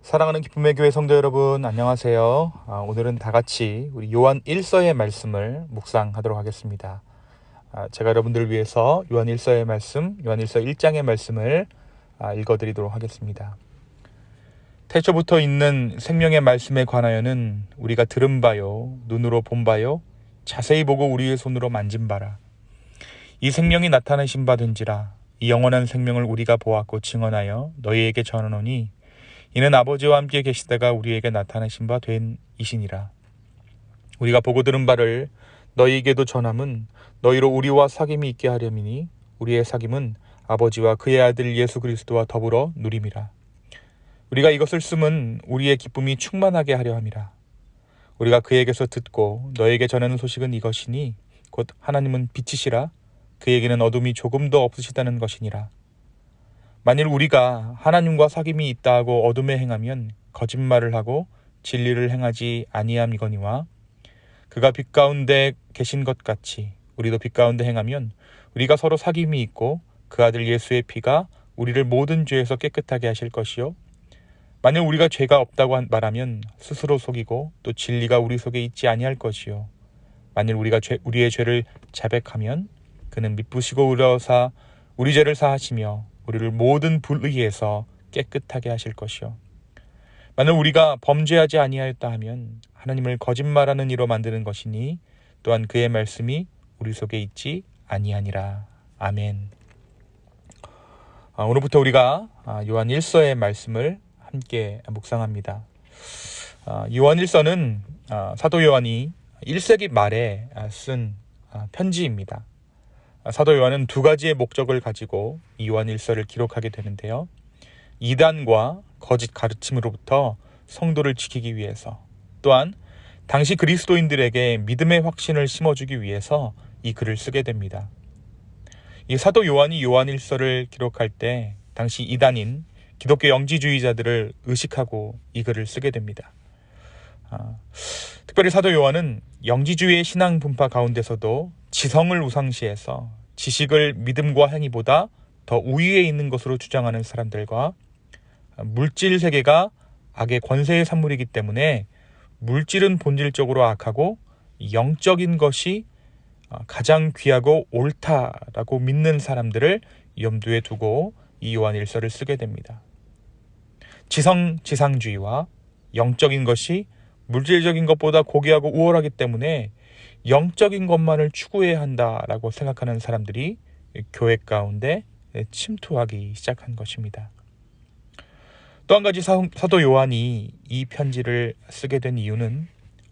사랑하는 기쁨의 교회 성도 여러분, 안녕하세요. 오늘은 다 같이 우리 요한 1서의 말씀을 묵상하도록 하겠습니다. 제가 여러분들을 위해서 요한 1서의 말씀, 요한 1서 1장의 말씀을 읽어드리도록 하겠습니다. 태초부터 있는 생명의 말씀에 관하여는 우리가 들은 바요, 눈으로 본 바요, 자세히 보고 우리의 손으로 만진 바라. 이 생명이 나타내신 바 된지라. 이 영원한 생명을 우리가 보았고 증언하여 너희에게 전하노니 이는 아버지와 함께 계시다가 우리에게 나타내신 바 된 이시니라. 우리가 보고 들은 바를 너희에게도 전함은 너희로 우리와 사귐이 있게 하려미니 우리의 사귐은 아버지와 그의 아들 예수 그리스도와 더불어 누림이라. 우리가 이것을 쓰면 우리의 기쁨이 충만하게 하려 함이라. 우리가 그에게서 듣고 너희에게 전하는 소식은 이것이니 곧 하나님은 빛이시라. 그에게는 어둠이 조금도 없으시다는 것이니라. 만일 우리가 하나님과 사귐이 있다 하고 어둠에 행하면 거짓말을 하고 진리를 행하지 아니함이거니와 그가 빛 가운데 계신 것 같이 우리도 빛 가운데 행하면 우리가 서로 사귐이 있고 그 아들 예수의 피가 우리를 모든 죄에서 깨끗하게 하실 것이요 만일 우리가 죄가 없다고 말하면 스스로 속이고 또 진리가 우리 속에 있지 아니할 것이요 만일 우리가 우리의 죄를 자백하면 그는 미쁘시고 의로사 우리 죄를 사하시며 우리를 모든 불의에서 깨끗하게 하실 것이요 만일 우리가 범죄하지 아니하였다 하면 하나님을 거짓말하는 이로 만드는 것이니 또한 그의 말씀이 우리 속에 있지 아니하니라. 아멘. 오늘부터 우리가 요한 1서의 말씀을 함께 묵상합니다. 요한 1서는 사도 요한이 1세기 말에 쓴 편지입니다. 사도 요한은 두 가지의 목적을 가지고 이 요한 1서를 기록하게 되는데요. 이단과 거짓 가르침으로부터 성도를 지키기 위해서 또한 당시 그리스도인들에게 믿음의 확신을 심어주기 위해서 이 글을 쓰게 됩니다. 이 사도 요한이 요한 1서를 기록할 때 당시 이단인 기독교 영지주의자들을 의식하고 이 글을 쓰게 됩니다. 특별히 사도 요한은 영지주의의 신앙 분파 가운데서도 지성을 우상시해서 지식을 믿음과 행위보다 더 우위에 있는 것으로 주장하는 사람들과 물질 세계가 악의 권세의 산물이기 때문에 물질은 본질적으로 악하고 영적인 것이 가장 귀하고 옳다라고 믿는 사람들을 염두에 두고 이 요한 1서를 쓰게 됩니다. 지상주의와 영적인 것이 물질적인 것보다 고귀하고 우월하기 때문에 영적인 것만을 추구해야 한다라고 생각하는 사람들이 교회 가운데 침투하기 시작한 것입니다. 또 한 가지 사도 요한이 이 편지를 쓰게 된 이유는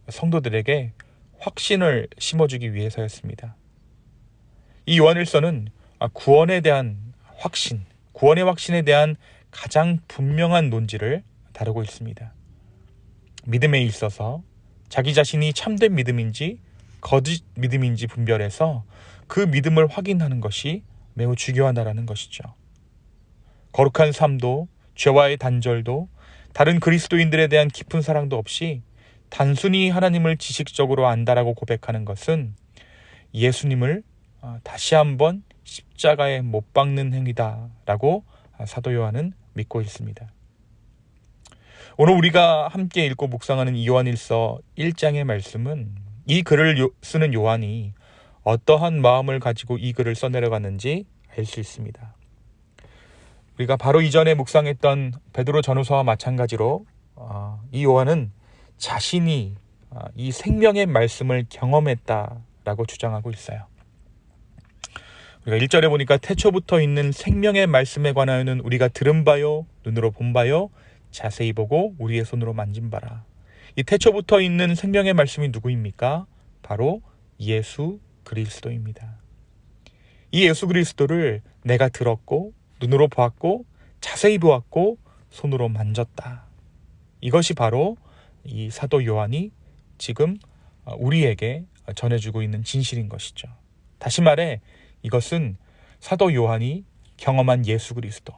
성도들에게 확신을 심어주기 위해서였습니다. 이 요한 1서는 구원에 대한 확신, 구원의 확신에 대한 가장 분명한 논지를 다루고 있습니다. 믿음에 있어서 자기 자신이 참된 믿음인지 거짓 믿음인지 분별해서 그 믿음을 확인하는 것이 매우 중요하다는 것이죠. 거룩한 삶도 죄와의 단절도 다른 그리스도인들에 대한 깊은 사랑도 없이 단순히 하나님을 지식적으로 안다라고 고백하는 것은 예수님을 다시 한번 십자가에 못 박는 행위다라고 사도 요한은 믿고 있습니다. 오늘 우리가 함께 읽고 묵상하는 이 요한 1서 1장의 말씀은 이 글을 쓰는 요한이 어떠한 마음을 가지고 이 글을 써내려갔는지 알 수 있습니다. 우리가 바로 이전에 묵상했던 베드로 전후서와 마찬가지로 이 요한은 자신이 이 생명의 말씀을 경험했다라고 주장하고 있어요. 우리가 1절에 보니까 태초부터 있는 생명의 말씀에 관하여는 우리가 들은 바요, 눈으로 본 바요, 자세히 보고 우리의 손으로 만진 바라. 이 태초부터 있는 생명의 말씀이 누구입니까? 바로 예수 그리스도입니다. 이 예수 그리스도를 내가 들었고 눈으로 보았고 자세히 보았고 손으로 만졌다. 이것이 바로 이 사도 요한이 지금 우리에게 전해주고 있는 진실인 것이죠. 다시 말해 이것은 사도 요한이 경험한 예수 그리스도,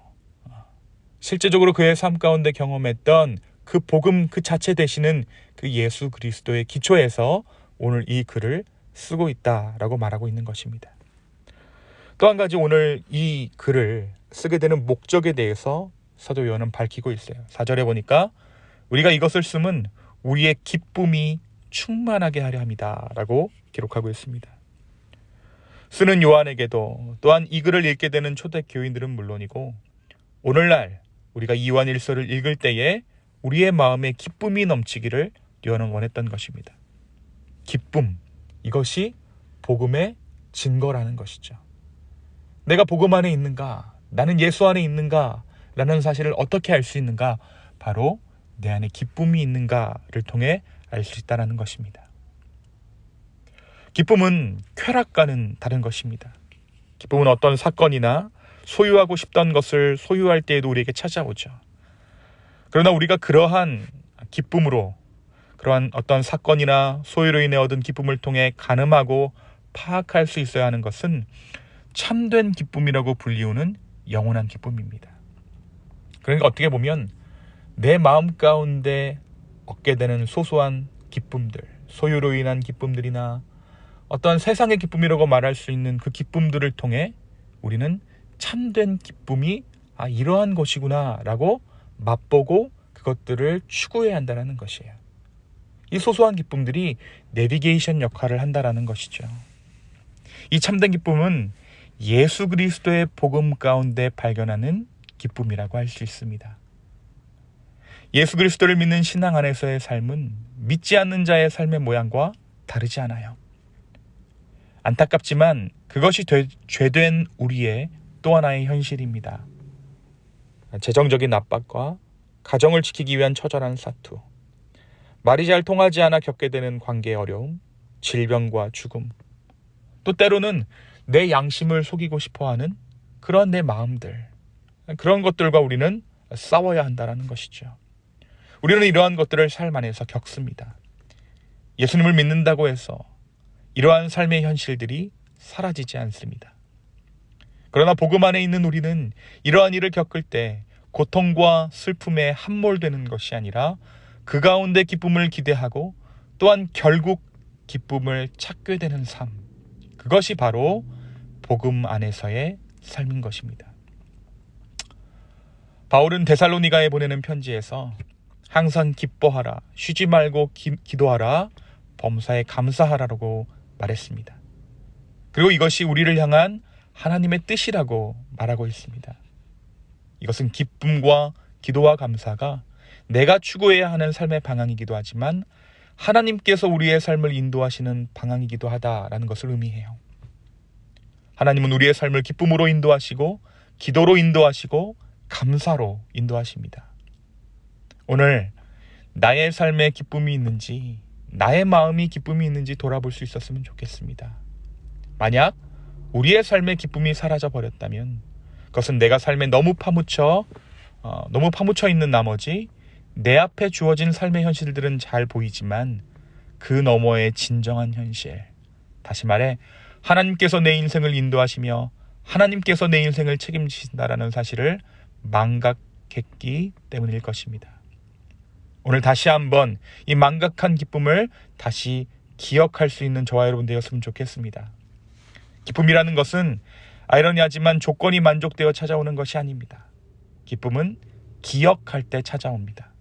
실제적으로 그의 삶 가운데 경험했던 그 복음 그 자체 되시는 그 예수 그리스도의 기초에서 오늘 이 글을 쓰고 있다라고 말하고 있는 것입니다. 또 한 가지 오늘 이 글을 쓰게 되는 목적에 대해서 사도 요한은 밝히고 있어요. 4절에 보니까 우리가 이것을 쓰면 우리의 기쁨이 충만하게 하려 합니다. 라고 기록하고 있습니다. 쓰는 요한에게도 또한 이 글을 읽게 되는 초대 교인들은 물론이고 오늘날 우리가 이 요한 1서를 읽을 때에 우리의 마음에 기쁨이 넘치기를 요한은 원했던 것입니다. 기쁨, 이것이 복음의 증거라는 것이죠. 내가 복음 안에 있는가? 나는 예수 안에 있는가? 라는 사실을 어떻게 알 수 있는가? 바로 내 안에 기쁨이 있는가를 통해 알 수 있다는 것입니다. 기쁨은 쾌락과는 다른 것입니다. 기쁨은 어떤 사건이나 소유하고 싶던 것을 소유할 때에도 우리에게 찾아오죠. 그러나 우리가 그러한 기쁨으로 그러한 어떤 사건이나 소유로 인해 얻은 기쁨을 통해 가늠하고 파악할 수 있어야 하는 것은 참된 기쁨이라고 불리우는 영원한 기쁨입니다. 그러니까 어떻게 보면 내 마음 가운데 얻게 되는 소소한 기쁨들, 소유로 인한 기쁨들이나 어떤 세상의 기쁨이라고 말할 수 있는 그 기쁨들을 통해 우리는 참된 기쁨이 이러한 것이구나 라고 맛보고 그것들을 추구해야 한다는 것이에요. 이 소소한 기쁨들이 내비게이션 역할을 한다는 것이죠. 이 참된 기쁨은 예수 그리스도의 복음 가운데 발견하는 기쁨이라고 할 수 있습니다. 예수 그리스도를 믿는 신앙 안에서의 삶은 믿지 않는 자의 삶의 모양과 다르지 않아요. 안타깝지만 그것이 죄된 우리의 또 하나의 현실입니다. 재정적인 압박과 가정을 지키기 위한 처절한 사투, 말이 잘 통하지 않아 겪게 되는 관계의 어려움, 질병과 죽음, 또 때로는 내 양심을 속이고 싶어하는 그런 내 마음들, 그런 것들과 우리는 싸워야 한다는 것이죠. 우리는 이러한 것들을 삶 안에서 겪습니다. 예수님을 믿는다고 해서 이러한 삶의 현실들이 사라지지 않습니다. 그러나 복음 안에 있는 우리는 이러한 일을 겪을 때 고통과 슬픔에 함몰되는 것이 아니라 그 가운데 기쁨을 기대하고 또한 결국 기쁨을 찾게 되는 삶, 그것이 바로 복음 안에서의 삶인 것입니다. 바울은 데살로니가에 보내는 편지에서 항상 기뻐하라, 쉬지 말고 기도하라, 범사에 감사하라라고 말했습니다. 그리고 이것이 우리를 향한 하나님의 뜻이라고 말하고 있습니다. 이것은 기쁨과 기도와 감사가 내가 추구해야 하는 삶의 방향이기도 하지만 하나님께서 우리의 삶을 인도하시는 방향이기도 하다라는 것을 의미해요. 하나님은 우리의 삶을 기쁨으로 인도하시고 기도로 인도하시고 감사로 인도하십니다. 오늘 나의 삶에 기쁨이 있는지, 나의 마음이 기쁨이 있는지 돌아볼 수 있었으면 좋겠습니다. 만약 우리의 삶의 기쁨이 사라져 버렸다면 그것은 내가 삶에 너무 파묻혀 있는 나머지 내 앞에 주어진 삶의 현실들은 잘 보이지만 그 너머의 진정한 현실, 다시 말해 하나님께서 내 인생을 인도하시며 하나님께서 내 인생을 책임지신다라는 사실을 망각했기 때문일 것입니다. 오늘 다시 한번 이 망각한 기쁨을 다시 기억할 수 있는 저와 여러분 되었으면 좋겠습니다. 기쁨이라는 것은 아이러니하지만 조건이 만족되어 찾아오는 것이 아닙니다. 기쁨은 기억할 때 찾아옵니다.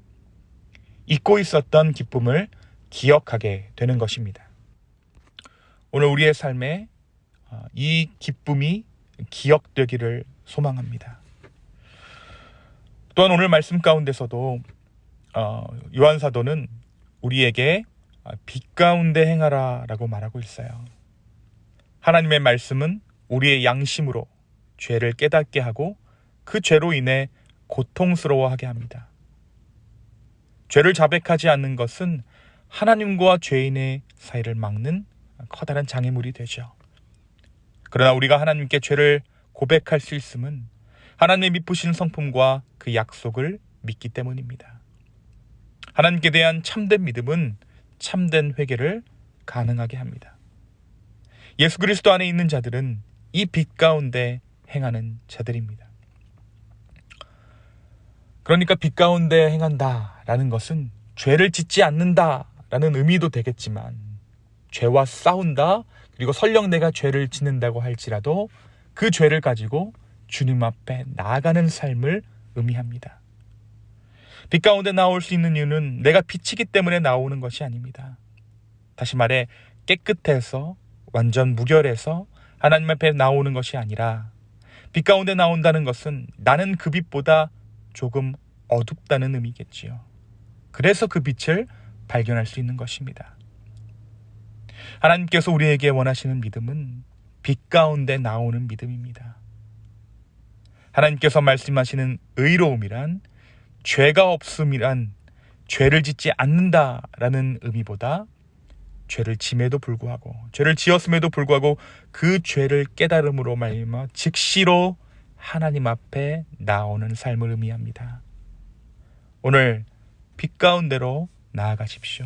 잊고 있었던 기쁨을 기억하게 되는 것입니다. 오늘 우리의 삶에 이 기쁨이 기억되기를 소망합니다. 또한 오늘 말씀 가운데서도 요한 사도는 우리에게 빛 가운데 행하라 라고 말하고 있어요. 하나님의 말씀은 우리의 양심으로 죄를 깨닫게 하고 그 죄로 인해 고통스러워하게 합니다. 죄를 자백하지 않는 것은 하나님과 죄인의 사이를 막는 커다란 장애물이 되죠. 그러나 우리가 하나님께 죄를 고백할 수 있음은 하나님의 미쁘신 성품과 그 약속을 믿기 때문입니다. 하나님께 대한 참된 믿음은 참된 회개를 가능하게 합니다. 예수 그리스도 안에 있는 자들은 이 빛 가운데 행하는 자들입니다. 그러니까 빛 가운데 행한다라는 것은 죄를 짓지 않는다라는 의미도 되겠지만 죄와 싸운다, 그리고 설령 내가 죄를 짓는다고 할지라도 그 죄를 가지고 주님 앞에 나아가는 삶을 의미합니다. 빛 가운데 나올 수 있는 이유는 내가 빛이기 때문에 나오는 것이 아닙니다. 다시 말해 깨끗해서 완전 무결해서 하나님 앞에 나오는 것이 아니라 빛 가운데 나온다는 것은 나는 그 빛보다 조금 어둡다는 의미겠지요. 그래서 그 빛을 발견할 수 있는 것입니다. 하나님께서 우리에게 원하시는 믿음은 빛 가운데 나오는 믿음입니다. 하나님께서 말씀하시는 의로움이란 죄가 없음이란 죄를 짓지 않는다라는 의미보다 죄를 지음에도 불구하고 죄를 지었음에도 불구하고 그 죄를 깨달음으로 말미암아 즉시로 하나님 앞에 나오는 삶을 의미합니다. 오늘 빛 가운데로 나아가십시오.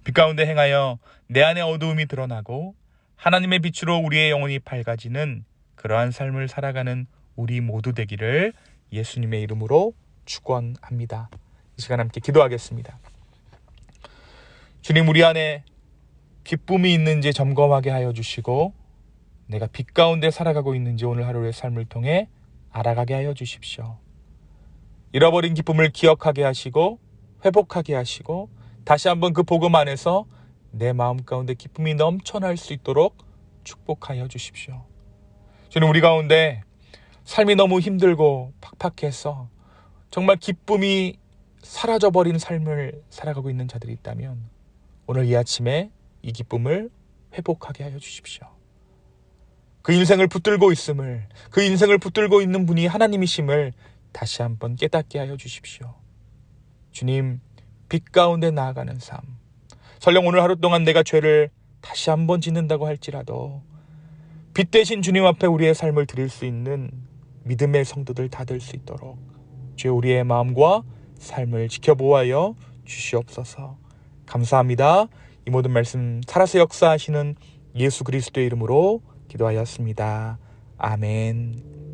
빛 가운데 행하여 내 안에 어두움이 드러나고 하나님의 빛으로 우리의 영혼이 밝아지는 그러한 삶을 살아가는 우리 모두 되기를 예수님의 이름으로 축원합니다. 이 시간 함께 기도하겠습니다. 주님, 우리 안에 기쁨이 있는지 점검하게 하여 주시고 내가 빛 가운데 살아가고 있는지 오늘 하루의 삶을 통해 알아가게 하여 주십시오. 잃어버린 기쁨을 기억하게 하시고 회복하게 하시고 다시 한번 그 복음 안에서 내 마음 가운데 기쁨이 넘쳐날 수 있도록 축복하여 주십시오. 주님, 우리 가운데 삶이 너무 힘들고 팍팍해서 정말 기쁨이 사라져버린 삶을 살아가고 있는 자들이 있다면 오늘 이 아침에 이 기쁨을 회복하게 하여 주십시오. 그 인생을 붙들고 있음을, 그 인생을 붙들고 있는 분이 하나님이심을 다시 한번 깨닫게 하여 주십시오. 주님, 빛 가운데 나아가는 삶, 설령 오늘 하루 동안 내가 죄를 다시 한번 짓는다고 할지라도 빛 대신 주님 앞에 우리의 삶을 드릴 수 있는 믿음의 성도들 다 될 수 있도록 주여 우리의 마음과 삶을 지켜보아여 주시옵소서. 감사합니다. 이 모든 말씀 살아서 역사하시는 예수 그리스도의 이름으로 기도하였습니다. 아멘.